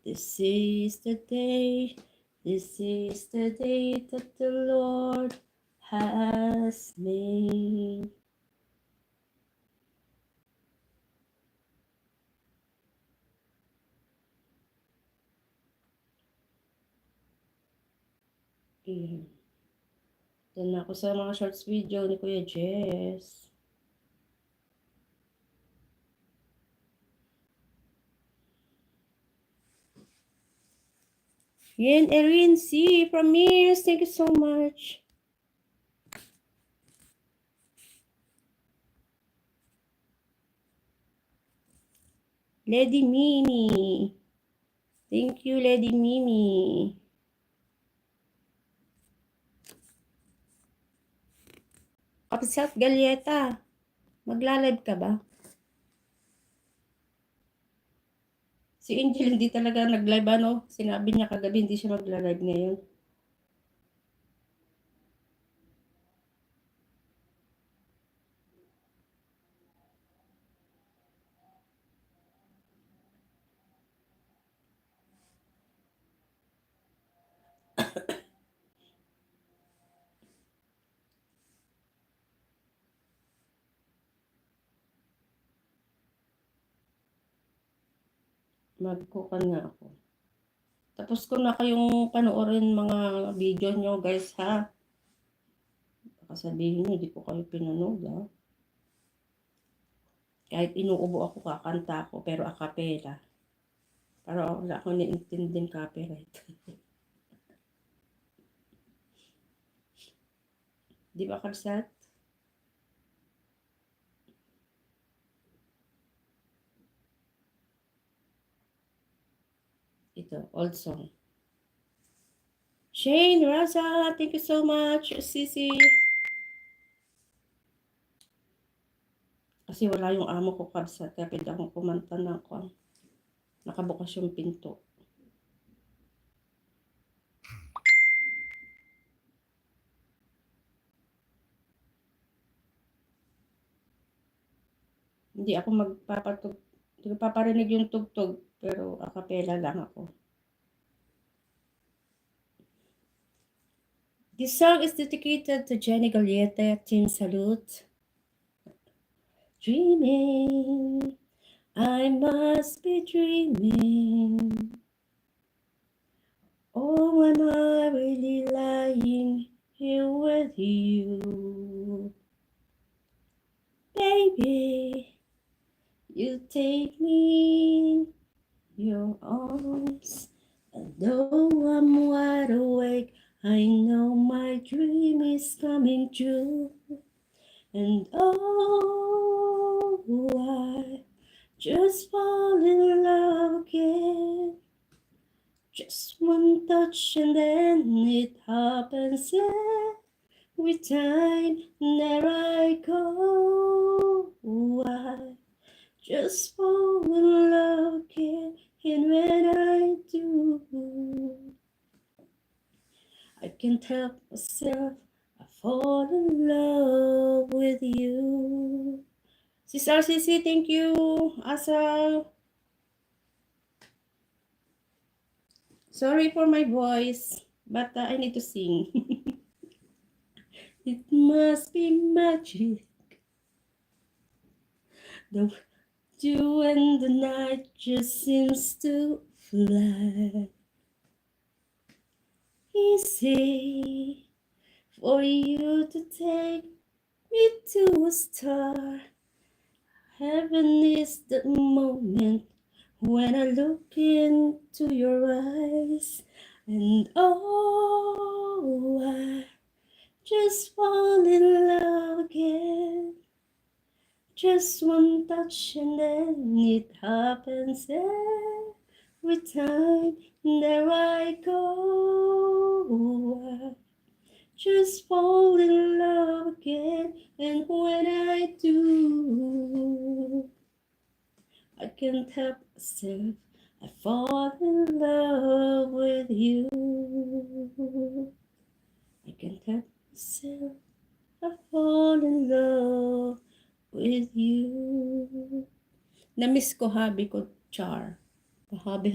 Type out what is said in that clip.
This is the day that the Lord has made. Ayan. Doon ako sa mga shorts video ni Kuya Jess. Yan, Erin C. from Mears. Thank you so much. Lady Mimi. Thank you, Lady Mimi. Kapsat Galyeta. Magla-live ka ba? Si Angel hindi talaga nag-live ano? Sinabi niya kagabi hindi siya magla-live ngayon. Magkukan nga ako. Tapos ko na kayong panoorin mga video nyo guys ha. Baka sabihin nyo, di ko kayo pinanood ha. Kahit inuubo ako, kakanta ako, pero a cappella. Para wala akong naintinding copyright. Di ba, Kabsat? Ito, old song. Shane, Raza, thank you so much. Sisi. Kasi wala yung amo ko, Kabsat. Kaya pwede akong kumanta na ako. Nakabukas yung pinto. Hindi ako hindi ko paparinig yung tugtog, pero a cappella lang ako. This song is dedicated to Jenny Gaglieta, Team Salute. Dreaming, I must be dreaming. Oh, am I really lying here with you? Baby, you take me in your arms. And though I'm wide awake, I know my dream is coming true. And oh, I just fall in love again. Just one touch and then it happens every time. There I go. I just fall in love again. And when I do, I can't help myself. I fall in love with you. Sis RCC, thank you. Asa. Sorry for my voice, but I need to sing. It must be magic. The dew and the night just seems to fly. Easy for you to take me to a star. Heaven is the moment when I look into your eyes. And oh, I just fall in love again. Just one touch and then it happens every time. There I go. I just fall in love again. And when I do, I can't help myself. I fall in love with you. I can't help myself. I fall in love with you. Na-miss ko hobby ko, Char. Hobby